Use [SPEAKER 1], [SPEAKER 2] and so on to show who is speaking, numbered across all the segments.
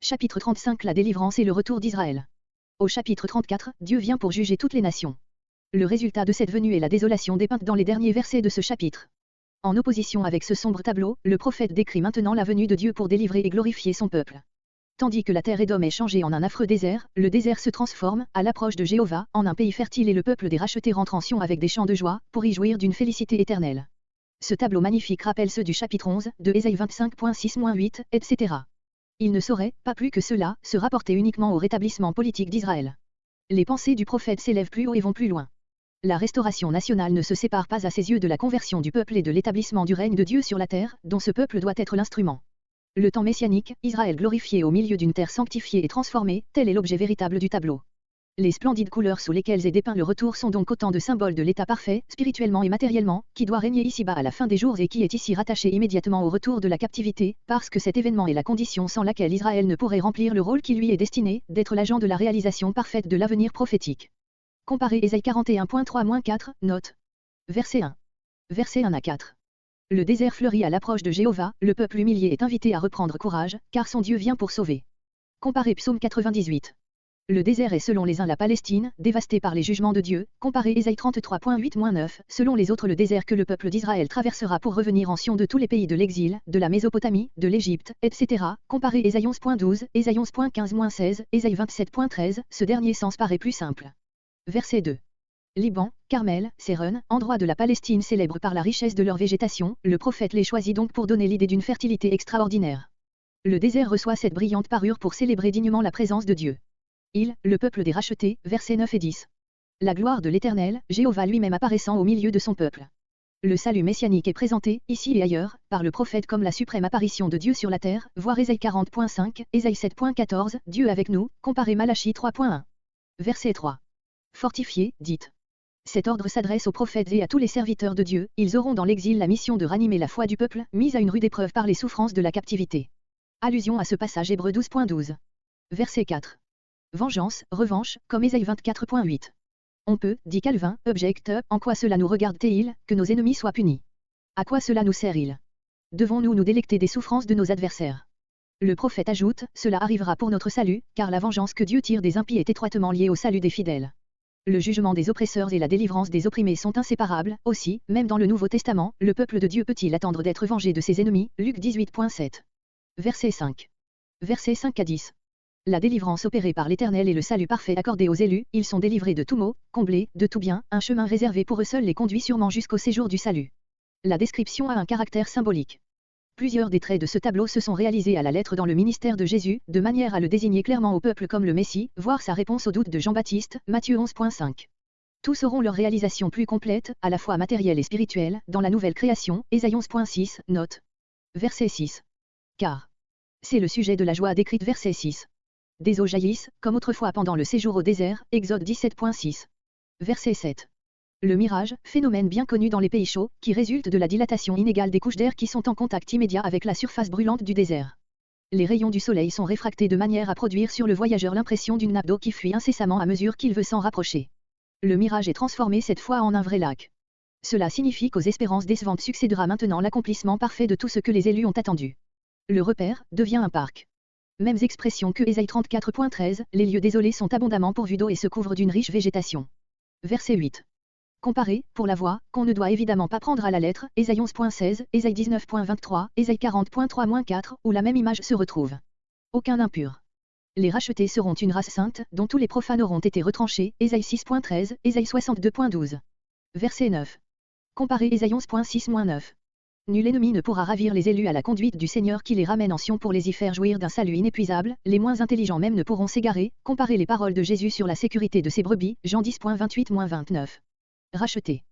[SPEAKER 1] Chapitre 35 La délivrance et le retour d'Israël. Au chapitre 34, Dieu vient pour juger toutes les nations. Le résultat de cette venue est la désolation dépeinte dans les derniers versets de ce chapitre. En opposition avec ce sombre tableau, le prophète décrit maintenant la venue de Dieu pour délivrer et glorifier son peuple. Tandis que la terre Édom est changée en un affreux désert, le désert se transforme, à l'approche de Jéhovah, en un pays fertile et le peuple des rachetés rentre en Sion avec des chants de joie, pour y jouir d'une félicité éternelle. Ce tableau magnifique rappelle ceux du chapitre 11, de Ésaïe 25.6-8, etc. Il ne saurait, pas plus que cela, se rapporter uniquement au rétablissement politique d'Israël. Les pensées du prophète s'élèvent plus haut et vont plus loin. La restauration nationale ne se sépare pas à ses yeux de la conversion du peuple et de l'établissement du règne de Dieu sur la terre, dont ce peuple doit être l'instrument. Le temps messianique, Israël glorifié au milieu d'une terre sanctifiée et transformée, tel est l'objet véritable du tableau. Les splendides couleurs sous lesquelles est dépeint le retour sont donc autant de symboles de l'état parfait, spirituellement et matériellement, qui doit régner ici-bas à la fin des jours et qui est ici rattaché immédiatement au retour de la captivité, parce que cet événement est la condition sans laquelle Israël ne pourrait remplir le rôle qui lui est destiné, d'être l'agent de la réalisation parfaite de l'avenir prophétique. Comparez Ésaïe 41.3-4, note. Verset 1. Verset 1 à 4. Le désert fleurit à l'approche de Jéhovah, le peuple humilié est invité à reprendre courage, car son Dieu vient pour sauver. Comparez Psaume 98. Le désert est selon les uns la Palestine, dévastée par les jugements de Dieu, comparé Ésaïe 33.8-9, selon les autres le désert que le peuple d'Israël traversera pour revenir en Sion de tous les pays de l'exil, de la Mésopotamie, de l'Égypte, etc., comparé Ésaïe 11.12, Ésaïe 11.15-16, Ésaïe 27.13, ce dernier sens paraît plus simple. Verset 2. Liban, Carmel, Séron, endroits de la Palestine célèbres par la richesse de leur végétation, le prophète les choisit donc pour donner l'idée d'une fertilité extraordinaire. Le désert reçoit cette brillante parure pour célébrer dignement la présence de Dieu. Il, le peuple des rachetés, versets 9 et 10. La gloire de l'Éternel, Jéhovah lui-même apparaissant au milieu de son peuple. Le salut messianique est présenté, ici et ailleurs, par le prophète comme la suprême apparition de Dieu sur la terre, voir Ésaïe 40.5, Ésaïe 7.14, Dieu avec nous, comparé Malachie 3.1. Verset 3. Fortifiés, dites. Cet ordre s'adresse aux prophètes et à tous les serviteurs de Dieu, ils auront dans l'exil la mission de ranimer la foi du peuple, mise à une rude épreuve par les souffrances de la captivité. Allusion à ce passage Hébreux 12.12. Verset 4. Vengeance, revanche, comme Ésaïe 24.8. On peut, dit Calvin, objecte, en quoi cela nous regarde-t-il, que nos ennemis soient punis? À quoi cela nous sert-il? Devons-nous nous délecter des souffrances de nos adversaires? Le prophète ajoute, cela arrivera pour notre salut, car la vengeance que Dieu tire des impies est étroitement liée au salut des fidèles. Le jugement des oppresseurs et la délivrance des opprimés sont inséparables, aussi, même dans le Nouveau Testament, le peuple de Dieu peut-il attendre d'être vengé de ses ennemis, Luc 18.7. Verset 5. Versets 5 à 10. La délivrance opérée par l'Éternel et le salut parfait accordé aux élus, ils sont délivrés de tout maux, comblés, de tout bien, un chemin réservé pour eux seuls les conduit sûrement jusqu'au séjour du salut. La description a un caractère symbolique. Plusieurs des traits de ce tableau se sont réalisés à la lettre dans le ministère de Jésus, de manière à le désigner clairement au peuple comme le Messie, voir sa réponse au doute de Jean-Baptiste, Matthieu 11.5. Tous auront leur réalisation plus complète, à la fois matérielle et spirituelle, dans la nouvelle création, Ésaïe 11.6, note. Verset 6. Car c'est le sujet de la joie décrite verset 6. Des eaux jaillissent, comme autrefois pendant le séjour au désert, Exode 17.6. Verset 7. Le mirage, phénomène bien connu dans les pays chauds, qui résulte de la dilatation inégale des couches d'air qui sont en contact immédiat avec la surface brûlante du désert. Les rayons du soleil sont réfractés de manière à produire sur le voyageur l'impression d'une nappe d'eau qui fuit incessamment à mesure qu'il veut s'en rapprocher. Le mirage est transformé cette fois en un vrai lac. Cela signifie qu'aux espérances décevantes succédera maintenant l'accomplissement parfait de tout ce que les élus ont attendu. Le repère devient un parc. Mêmes expressions que Ésaïe 34.13, les lieux désolés sont abondamment pourvus d'eau et se couvrent d'une riche végétation. Verset 8. Comparé, pour la voix, qu'on ne doit évidemment pas prendre à la lettre, Ésaïe 11.16, Ésaïe 19.23, Ésaïe 40.3-4, où la même image se retrouve. Aucun impur. Les rachetés seront une race sainte, dont tous les profanes auront été retranchés, Ésaïe 6.13, Ésaïe 62.12. Verset 9. Comparé Ésaïe 11.6-9. Nul ennemi ne pourra ravir les élus à la conduite du Seigneur qui les ramène en Sion pour les y faire jouir d'un salut inépuisable, les moins intelligents même ne pourront s'égarer, comparez les paroles de Jésus sur la sécurité de ses brebis, Jean 10.28-29. Racheté.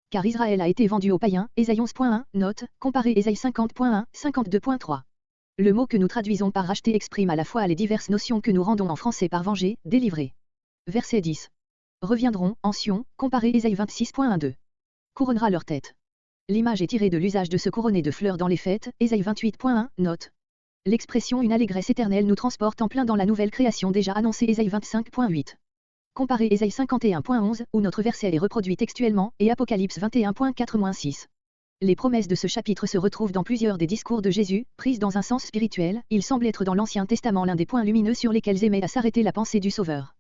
[SPEAKER 1] Car Israël a été vendu aux païens, Ésaïe 11.1, note, comparez Ésaïe 50.1, 52.3. Le mot que nous traduisons par racheter exprime à la fois les diverses notions que nous rendons en français par venger, délivrer. Verset 10. Reviendront, en Sion, comparez Ésaïe 26.1-2. Couronnera leur tête. L'image est tirée de l'usage de se couronner de fleurs dans les fêtes, Ésaïe 28.1, note. L'expression une allégresse éternelle nous transporte en plein dans la nouvelle création déjà annoncée Ésaïe 25.8. Comparez Ésaïe 51.11, où notre verset est reproduit textuellement, et Apocalypse 21.4-6. Les promesses de ce chapitre se retrouvent dans plusieurs des discours de Jésus, prises dans un sens spirituel, il semble être dans l'Ancien Testament l'un des points lumineux sur lesquels aimait à s'arrêter la pensée du Sauveur.